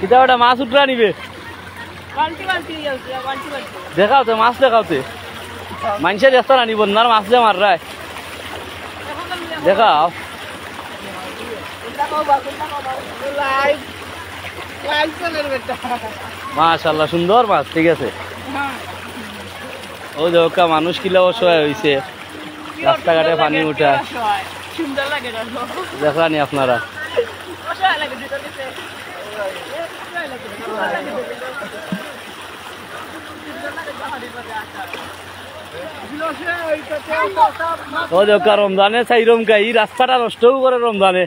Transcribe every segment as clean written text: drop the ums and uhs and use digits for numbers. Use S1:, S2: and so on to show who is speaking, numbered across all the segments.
S1: কিতা ওটা মাছ উঠরা নিবে দেখাও তো মাছ দেখাওতে মানুষের দেখতো না নিব না মাছ যে মার রায় দেখাও মাশাআল্লাহ সুন্দর মাছ ঠিক আছে ও দেখা মানুষ কিলা অসহায় হয়েছে রাস্তাঘাটে পানি উঠা দেখানি আপনারা ও দেখা রমজানে চাইরম গাই রাস্তাটা নষ্টও করে রমজানে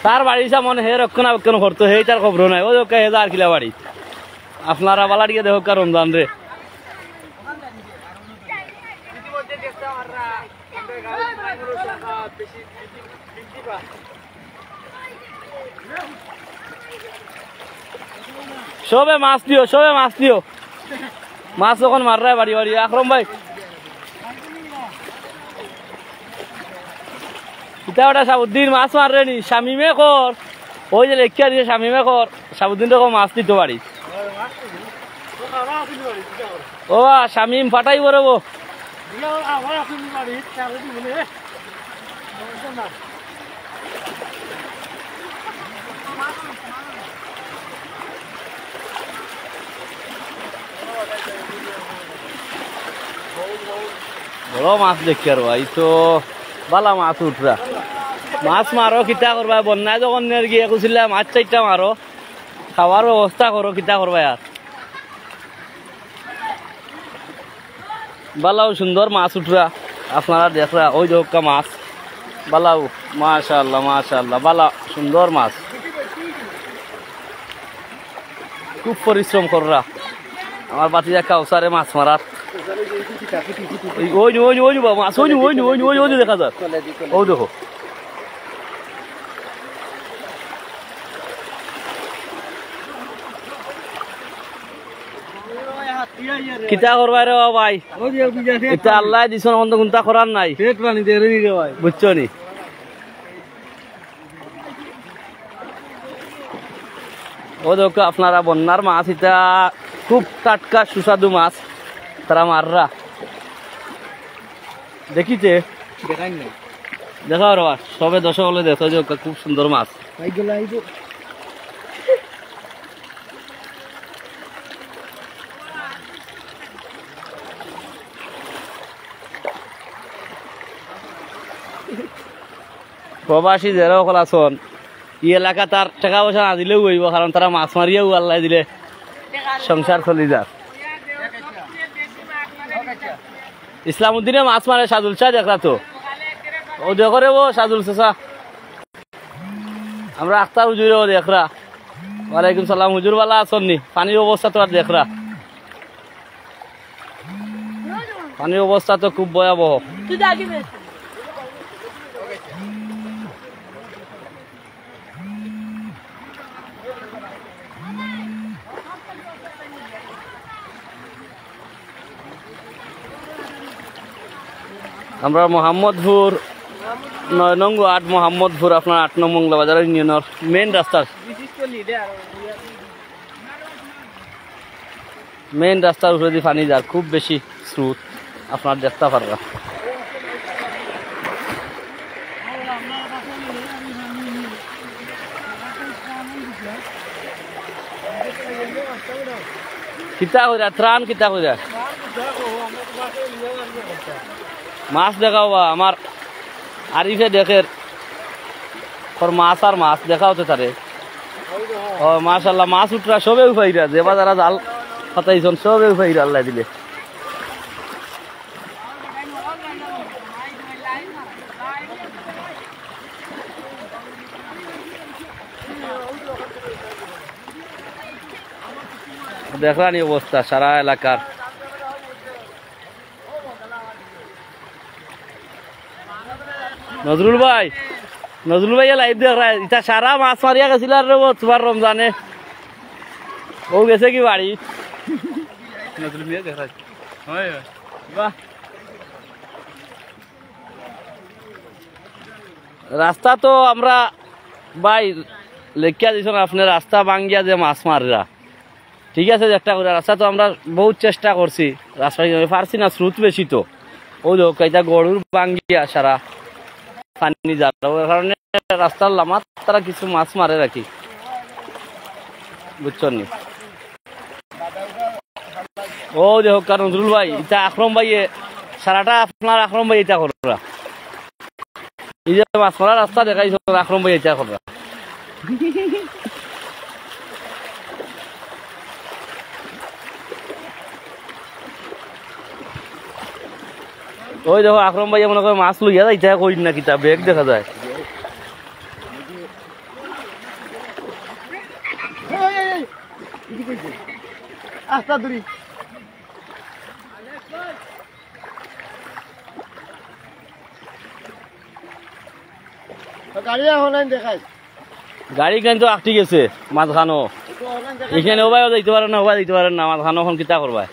S1: তার বাড়ি মনে হে রক্ষণাবেক্ষণ করতো সেই তার খবর নাই ও দেখা হে আর কিলা বাড়ি আপনারা বালা দিকে দেখো রমজান রে সবে মাছ দিও মাছ যখন মার রায় বাড়ি বাড়ি আকরম ভাই ইটা ওটা সাবুদ্দিন মাছ মাররে নি শামিমে কর ওই যে লেখিয়া দিয়ে শামিমে কর সাবুদ্দিন রকম মাছ দিত বাড়ি ও শামিম ফাটাই বরবো বড় মাছ দেখি আর ভাই তো বালা মাছ উঠরা মাছ মারো কিতা করবা বন্যায় যখন গিয়ে কুছিলা মাছ চারটা মারো খাওয়ার ব্যবস্থা করো কিতা করবা আর বালাও সুন্দর মাছ উঠরা আপনারা দেখরা ওই দেখা মাছ বালাও মাশাআল্লাহ বালা সুন্দর মাছ খুব পরিশ্রম কররা আমার বাতি দেখা ওসারে মাছ মারাত ওই মাছ ওই দেখা যায় ও দেখো কিতা করবা রে ভাই এটা আল্লাহ দিছন অন্ত কোনটা করার নাই বুঝছো নি ও দেখো আপনারা বন্যার মাছ এটা খুব টাটকা সুস্বাদু মাছ তারা মাররা দেখিতে দেখাও রে সবে দর্শক হলে দেখো যে খুব সুন্দর মাছ প্রবাসী যারা সকল আছেন এই এলাকা তার টাকা পয়সা না দিলেও হইব কারণ তারা মাছ মারিয়াও আল্লাহ দিলে সংসার চলি যার ইসলামউদ্দিনে মাছ মারে সাদুল শাহ দেখলা তো ও দেখো রে ও সাদুল চাচা আমরা আখতার হুজুর ও দেখরা ওয়ালাইকুম সালাম হুজুর বালা আছেন নি পানির অবস্থা তো আর দেখরা পানির অবস্থা তো খুব ভয়াবহ আমরা মোহাম্মদপুর 9 নং ওয়ার্ড মোহাম্মদপুর আপনার 8 নং মংলা বাজার ইউনিয়নের মেইন রাস্তার উপরে দিয়ে পানি যার খুব বেশি স্রোত আপনার দেখতে পারবা কিতা কইরা ত্রাণ কিতা কইরা মাছ দেখাও বা আমার আরিফে দেখের মাছ আর মাছ দেখাও তো তারে ও মাশাআল্লাহ মাছ উঠরা সবে উঠাইরা যে বাজারা জাল ফাটাইছন সবে উঠাইরা আল্লাহ দিলে দেখলানি অবস্থা সারা এলাকার নজরুল ভাই লাইভ দেখ এটা সারা মাছ মারিয়া গেছিল আর তোমার রমজানে ও গেছে কি বাড়ি নজরুল ভাই দেখ রাস্তা তো আমরা ভাই লেখিয়া দিছেন আপনার রাস্তা ভাঙ্গিয়া যে মাছ মাররা ঠিক আছে একটা করে রাস্তা তো আমরা বহুত চেষ্টা করছি রাস্তা পারছি না স্রোত বেশি তো ওই লোক এটা গরুর ভাঙ্গিয়া সারা পানি যার কারণে রাস্তার লামাত তারা কিছু মাছ মারে রাখি বুঝছেন নি ও দেখো কারণ নজরুল ভাই এটা আকরম ভাই সারাটা আপনার আকরম ভাই এটা করা এই যে মাছ মারা রাস্তা দেখাইছ আকরম ভাই এটা করা ওই দেখো আকরম ভাই মনে করে মাছ লইয়া যায় এটা কই না কিতা ব্যাগ দেখা যায়
S2: আস্তা দূরি গাড়ি অনলাইন দেখাই
S1: গাড়ি কিন্তু আটটি গেছে মাঝখানো এখানে ওবাইও যাইতে পারেন না ওবাই যাইতে পারেন না মাঝখানো এখন কিতা করবা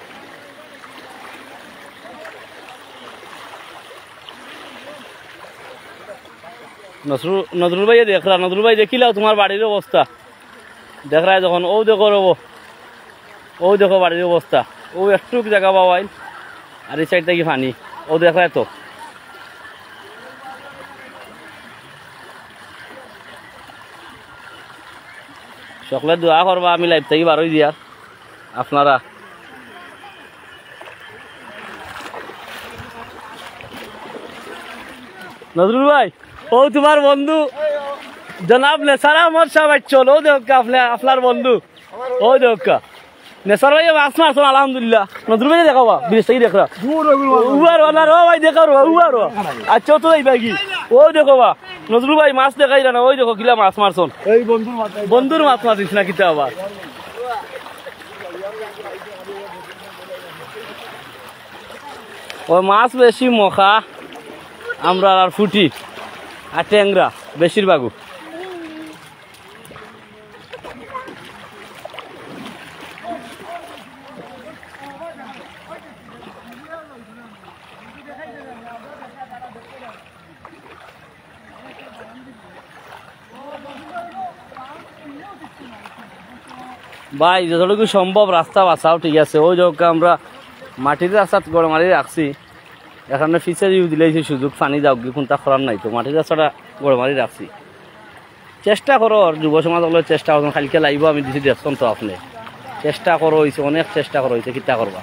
S1: নজরুল ভাই দেখরা নজরুল ভাই দেখিলাও তোমার বাড়ির অবস্থা দেখরা যখন ও দেখো রব ও দেখো বাড়ির অবস্থা ও একটু জায়গা পাওয়াই আর এই সাইড থেকে পানি ও দেখরা তো সকলে দোয়া করবা আমি লাইভ থেকে বারোই দিয়ার আপনারা নজরুল ভাই ও তোমার বন্ধু জনাব নেসার আহমদ সাহেব চল ও দেখ আপনার বন্ধু ও দেখ নেসার ভাই মাছ মারছো আলহামদুলিল্লাহ নজরুল ভাই দেখাবা বিদেশ থেকে দেখা উবার ওনার ও ভাই দেখা উবার আচ্ছা তো যাইবা কি ও দেখো বা নজরুল ভাই মাছ দেখাই না ওই দেখো কিলা মাছ মারছন
S2: এই
S1: বন্ধুর মাছ মারিস না কিতা আবার ওই মাছ বেশি মখা আমরা আর ফুটি আর ট্যাংরা বেশিরভাগও ভাই যতটুকু সম্ভব রাস্তা বাঁচাও ঠিক আছে ওই যোগ আমরা মাটির রাস্তা গড় মারি রাখছি এখানে ফিচারি দিলেছি সুযোগ পানি যাও কি কোনটা করার নাই তো মাটির রাস্তাটা গড় মারি রাখছি চেষ্টা করো যুব সমাজ চেষ্টা করো খালিকে লাগব আমি দিছি দেখছেন তো আপনি চেষ্টা করো হয়েছে অনেক চেষ্টা করো হয়েছে কিতা করবা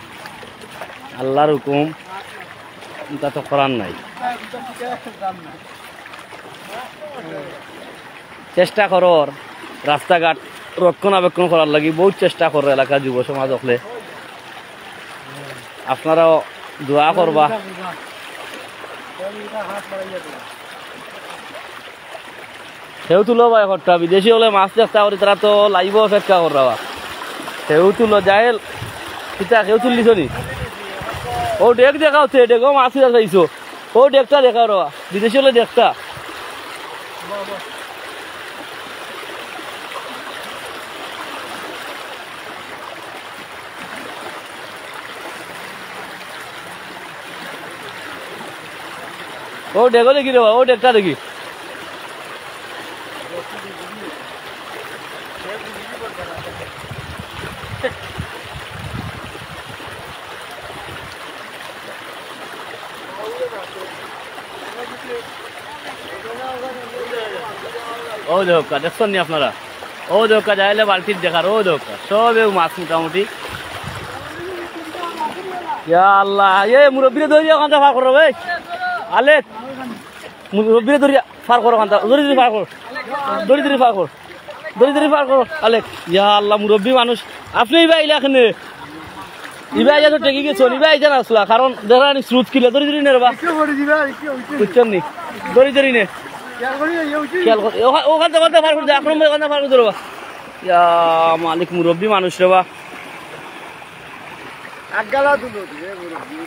S1: আল্লাহর হুকুম তা তো করার নাই চেষ্টা করো রাস্তাঘাট রক্ষণাবেক্ষণ করার লাগি বহুত চেষ্টা করে এলাকার যুব সমাজ হলে আপনারাও দোয়া করবা সেও তুলো ভাই ঘরটা বিদেশি হলে মাছ চেষ্টা করি তারা তো লাইব অপেক্ষা করবা সেও তুলো যায় কিতা কেউ তুললিছ নি ও ডেক দেখাও ডেকও মাছ চাইছো ও ডেকটা দেখাও রবা বিদেশি হলে ডেকটা ও ডেকো দেখি রে ও ডেকটা দেখি ও দেখা দেখছেন নি আপনারা ও দেখা যাইলে বালতির দেখার ও দেখা সব মাছ মোটামুটি ইয়া আল্লাহ এ মুরব্বীরে ধরিয়া কান্তা ফার করো ভাই আলেক মুরব্বীরে ধরিয়া ফার করো কান্তা ধরি ধরি ফার করো ধরি ধরি ফার করো ধরি ধরি ফার করো আলেক ইয়া আল্লাহ মুরব্বী মানুষ আপনি ইবা আইলা এখানে ইবা আইয়া তো টেকি গেছো ইবা আইজা না আসলা কারণ দেখা নি স্রোত কিলা ধরি ধরি নে রে বা বুঝছেন নি ধরি ধরি নে খেয়াল কর ওখান থেকে ফার করে আক্রমণ ওখান ফার করে ধরবা ইয়া মালিক মুরব্বী মানুষ রে বা
S2: আগালা দুলো দিবে মুরব্বী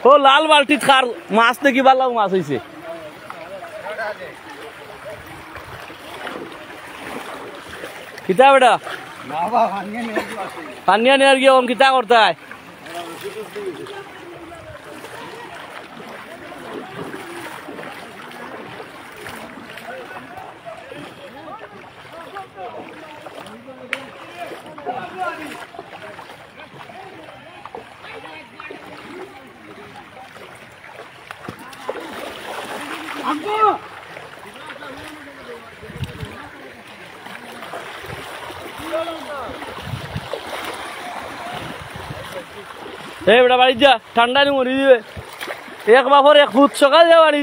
S1: ও লাল বালতি খার মাছ দেখি ভালো মাছ হয়েছে কিতা বেটা পানিয়া নেয়ার গিয়ে কিতা করতে হয় এই বেটা বাড়ি যা ঠান্ডা নি মরি দিবে এক বাপর এক ফুট সকাল যা বাড়ি